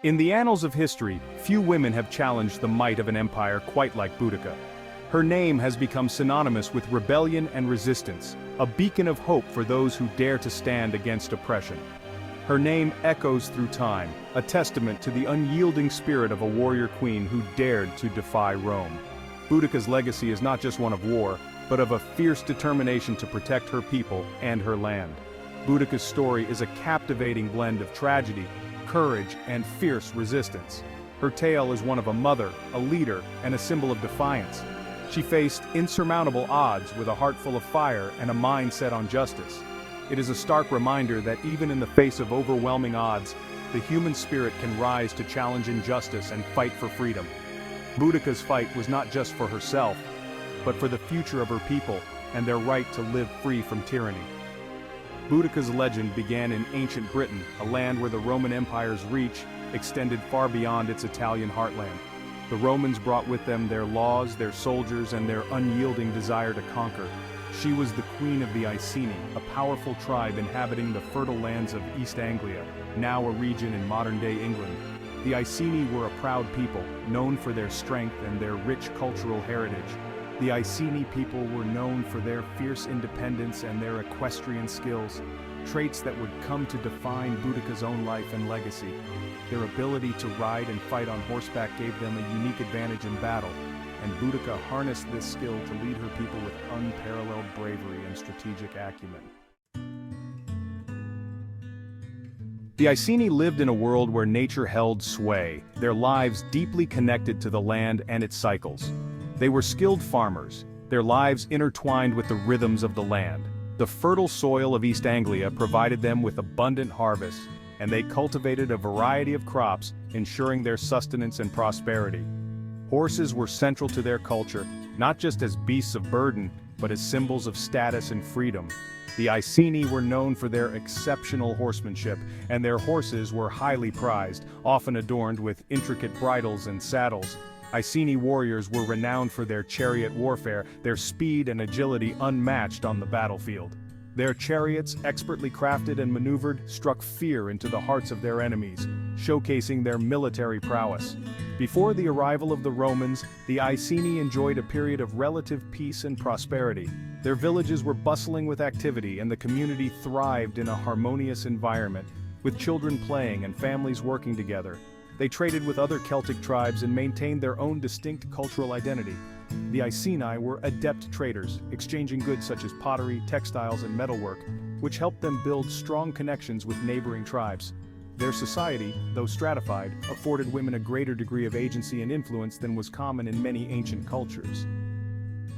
In the annals of history, few women have challenged the might of an empire quite like Boudica. Her name has become synonymous with rebellion and resistance, a beacon of hope for those who dare to stand against oppression. Her name echoes through time, a testament to the unyielding spirit of a warrior queen who dared to defy Rome. Boudica's legacy is not just one of war, but of a fierce determination to protect her people and her land. Boudica's story is a captivating blend of tragedy, courage, and fierce resistance. Her tale is one of a mother, a leader, and a symbol of defiance. She faced insurmountable odds with a heart full of fire and a mind set on justice. It is a stark reminder that even in the face of overwhelming odds, the human spirit can rise to challenge injustice and fight for freedom. Boudica's fight was not just for herself, but for the future of her people and their right to live free from tyranny. Boudica's legend began in ancient Britain, a land where the Roman Empire's reach extended far beyond its Italian heartland. The Romans brought with them their laws, their soldiers, and their unyielding desire to conquer. She was the queen of the Iceni, a powerful tribe inhabiting the fertile lands of East Anglia, now a region in modern-day England. The Iceni were a proud people, known for their strength and their rich cultural heritage. The Iceni people were known for their fierce independence and their equestrian skills, traits that would come to define Boudica's own life and legacy. Their ability to ride and fight on horseback gave them a unique advantage in battle, and Boudica harnessed this skill to lead her people with unparalleled bravery and strategic acumen. The Iceni lived in a world where nature held sway, their lives deeply connected to the land and its cycles. They were skilled farmers, their lives intertwined with the rhythms of the land. The fertile soil of East Anglia provided them with abundant harvests, and they cultivated a variety of crops, ensuring their sustenance and prosperity. Horses were central to their culture, not just as beasts of burden, but as symbols of status and freedom. The Iceni were known for their exceptional horsemanship, and their horses were highly prized, often adorned with intricate bridles and saddles. Iceni warriors were renowned for their chariot warfare, their speed and agility unmatched on the battlefield. Their chariots, expertly crafted and maneuvered, struck fear into the hearts of their enemies, showcasing their military prowess. Before the arrival of the Romans, the Iceni enjoyed a period of relative peace and prosperity. Their villages were bustling with activity, and the community thrived in a harmonious environment, with children playing and families working together. They traded with other Celtic tribes and maintained their own distinct cultural identity. The Iceni were adept traders, exchanging goods such as pottery, textiles, and metalwork, which helped them build strong connections with neighboring tribes. Their society, though stratified, afforded women a greater degree of agency and influence than was common in many ancient cultures.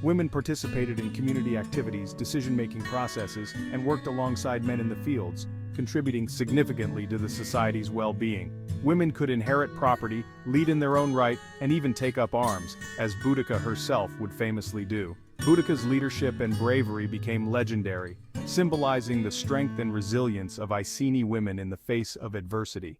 Women participated in community activities, decision-making processes, and worked alongside men in the fields, contributing significantly to the society's well-being. Women could inherit property, lead in their own right, and even take up arms, as Boudica herself would famously do. Boudica's leadership and bravery became legendary, symbolizing the strength and resilience of Iceni women in the face of adversity.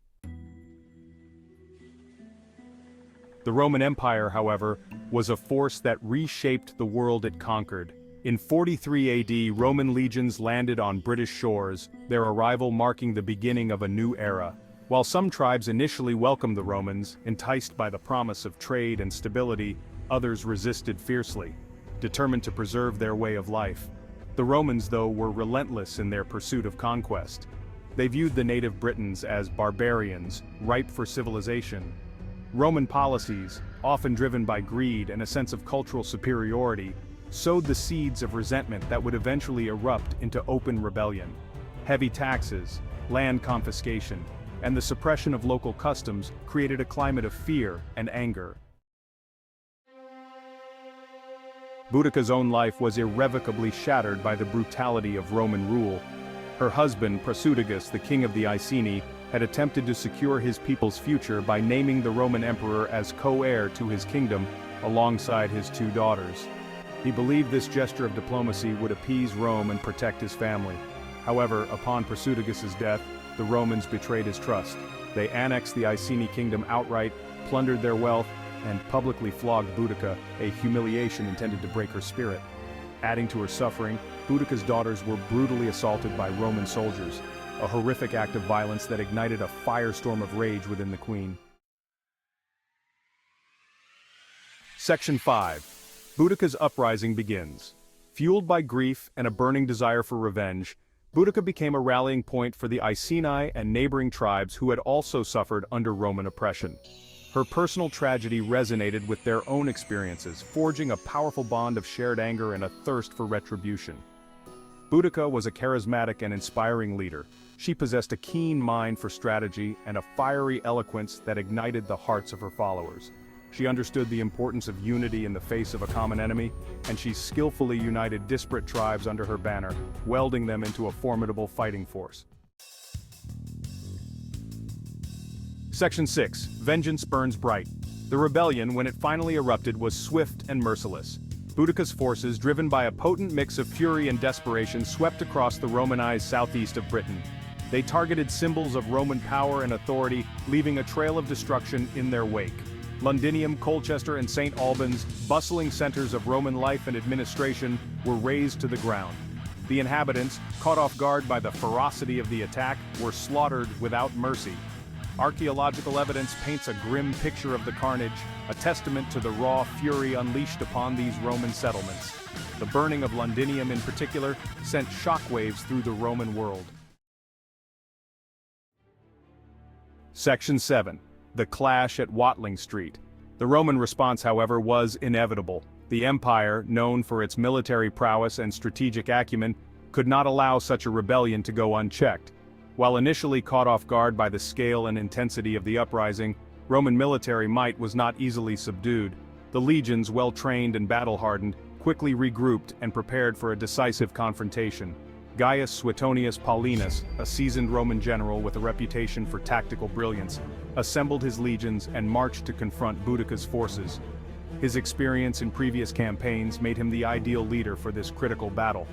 The Roman Empire, however, was a force that reshaped the world it conquered. In 43 AD, Roman legions landed on British shores, their arrival marking the beginning of a new era. While some tribes initially welcomed the Romans, enticed by the promise of trade and stability, others resisted fiercely, determined to preserve their way of life. The Romans, though, were relentless in their pursuit of conquest. They viewed the native Britons as barbarians, ripe for civilization. Roman policies, often driven by greed and a sense of cultural superiority, sowed the seeds of resentment that would eventually erupt into open rebellion. Heavy taxes, land confiscation, and the suppression of local customs created a climate of fear and anger. Boudica's own life was irrevocably shattered by the brutality of Roman rule. Her husband, Prasutagus, the king of the Iceni, had attempted to secure his people's future by naming the Roman emperor as co-heir to his kingdom alongside his two daughters. He believed this gesture of diplomacy would appease Rome and protect his family. However, upon Prasutagus' death, the Romans betrayed his trust. They annexed the Iceni kingdom outright, plundered their wealth, and publicly flogged Boudica, a humiliation intended to break her spirit. Adding to her suffering, Boudica's daughters were brutally assaulted by Roman soldiers. a horrific act of violence that ignited a firestorm of rage within the queen. Section 5. Boudica's uprising begins. Fueled by grief and a burning desire for revenge, Boudica became a rallying point for the Iceni and neighboring tribes who had also suffered under Roman oppression. Her personal tragedy resonated with their own experiences, forging a powerful bond of shared anger and a thirst for retribution. Boudica was a charismatic and inspiring leader. She possessed a keen mind for strategy and a fiery eloquence that ignited the hearts of her followers. She understood the importance of unity in the face of a common enemy, and she skillfully united disparate tribes under her banner, welding them into a formidable fighting force. Section 6. Vengeance burns bright. The rebellion, when it finally erupted, was swift and merciless. Boudica's forces, driven by a potent mix of fury and desperation, swept across the Romanized southeast of Britain. They targeted symbols of Roman power and authority, leaving a trail of destruction in their wake. Londinium, Colchester, and St. Albans, bustling centers of Roman life and administration, were razed to the ground. The inhabitants, caught off guard by the ferocity of the attack, were slaughtered without mercy. Archaeological evidence paints a grim picture of the carnage, a testament to the raw fury unleashed upon these Roman settlements. The burning of Londinium in particular sent shockwaves through the Roman world. Section 7. The clash at Watling Street. The Roman response, however, was inevitable. The empire, known for its military prowess and strategic acumen, could not allow such a rebellion to go unchecked. While initially caught off guard by the scale and intensity of the uprising, Roman military might was not easily subdued. The legions, well-trained and battle-hardened, quickly regrouped and prepared for a decisive confrontation. Gaius Suetonius Paulinus, a seasoned Roman general with a reputation for tactical brilliance, assembled his legions and marched to confront Boudica's forces. His experience in previous campaigns made him the ideal leader for this critical battle.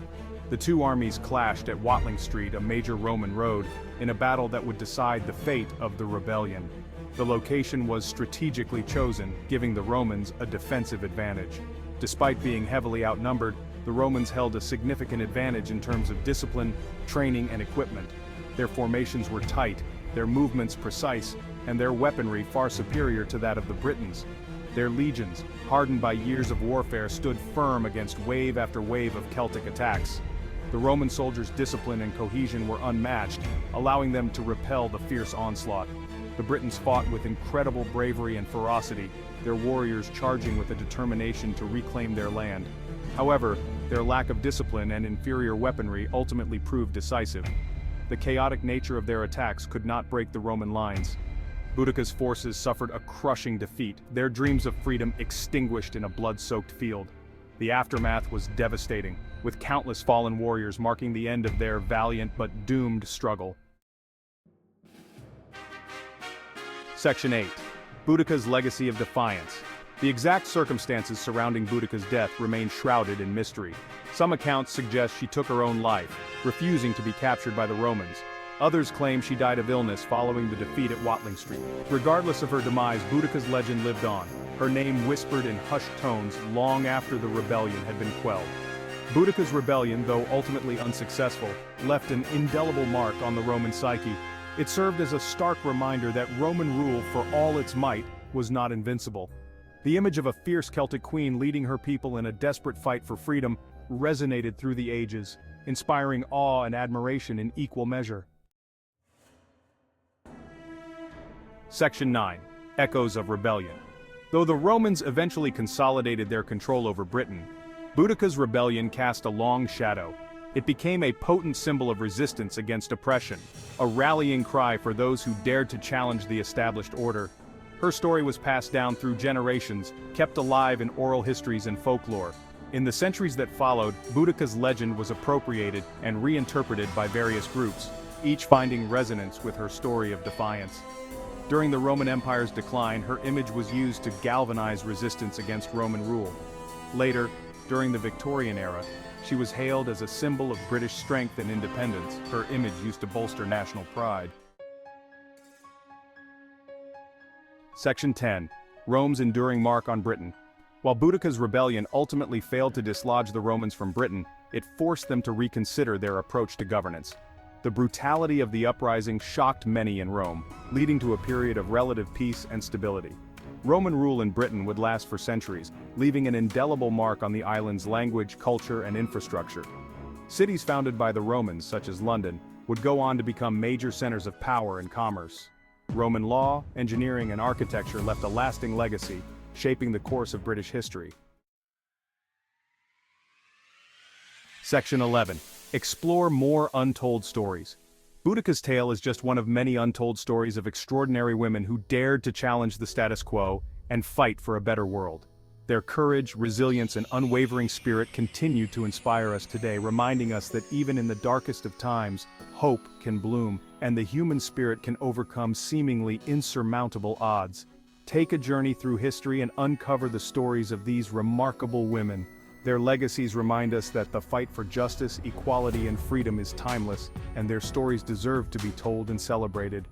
The two armies clashed at Watling Street, a major Roman road, in a battle that would decide the fate of the rebellion. The location was strategically chosen, giving the Romans a defensive advantage. Despite being heavily outnumbered, the Romans held a significant advantage in terms of discipline, training, and equipment. Their formations were tight, their movements precise, and their weaponry far superior to that of the Britons. Their legions, hardened by years of warfare, stood firm against wave after wave of Celtic attacks. The Roman soldiers' discipline and cohesion were unmatched, allowing them to repel the fierce onslaught. The Britons fought with incredible bravery and ferocity, their warriors charging with a determination to reclaim their land. However, their lack of discipline and inferior weaponry ultimately proved decisive. The chaotic nature of their attacks could not break the Roman lines. Boudica's forces suffered a crushing defeat, their dreams of freedom extinguished in a blood-soaked field. The aftermath was devastating, with countless fallen warriors marking the end of their valiant but doomed struggle. Section 8. Boudica's legacy of defiance. The exact circumstances surrounding Boudica's death remain shrouded in mystery. Some accounts suggest she took her own life, refusing to be captured by the Romans. Others claim she died of illness following the defeat at Watling Street. Regardless of her demise, Boudica's legend lived on, her name whispered in hushed tones long after the rebellion had been quelled. Boudica's rebellion, though ultimately unsuccessful, left an indelible mark on the Roman psyche. It served as a stark reminder that Roman rule, for all its might, was not invincible. The image of a fierce Celtic queen leading her people in a desperate fight for freedom resonated through the ages, inspiring awe and admiration in equal measure. Section 9. Echoes of Rebellion. Though the Romans eventually consolidated their control over Britain, Boudica's rebellion cast a long shadow. It became a potent symbol of resistance against oppression, a rallying cry for those who dared to challenge the established order. Her story was passed down through generations, kept alive in oral histories and folklore. In the centuries that followed, Boudica's legend was appropriated and reinterpreted by various groups, each finding resonance with her story of defiance. During the Roman Empire's decline, her image was used to galvanize resistance against Roman rule. Later, during the Victorian era, she was hailed as a symbol of British strength and independence, her image used to bolster national pride. Section 10. Rome's enduring mark on Britain. While Boudica's rebellion ultimately failed to dislodge the Romans from Britain, it forced them to reconsider their approach to governance. The brutality of the uprising shocked many in Rome, leading to a period of relative peace and stability. Roman rule in Britain would last for centuries, leaving an indelible mark on the island's language, culture, and infrastructure. Cities founded by the Romans, such as London, would go on to become major centers of power and commerce. Roman law, engineering, and architecture left a lasting legacy, shaping the course of British history. Section 11. Explore more untold stories. Boudica's tale is just one of many untold stories of extraordinary women who dared to challenge the status quo and fight for a better world. Their courage, resilience, and unwavering spirit continue to inspire us today, reminding us that even in the darkest of times, hope can bloom, and the human spirit can overcome seemingly insurmountable odds. Take a journey through history and uncover the stories of these remarkable women. Their legacies remind us that the fight for justice, equality, and freedom is timeless, and their stories deserve to be told and celebrated.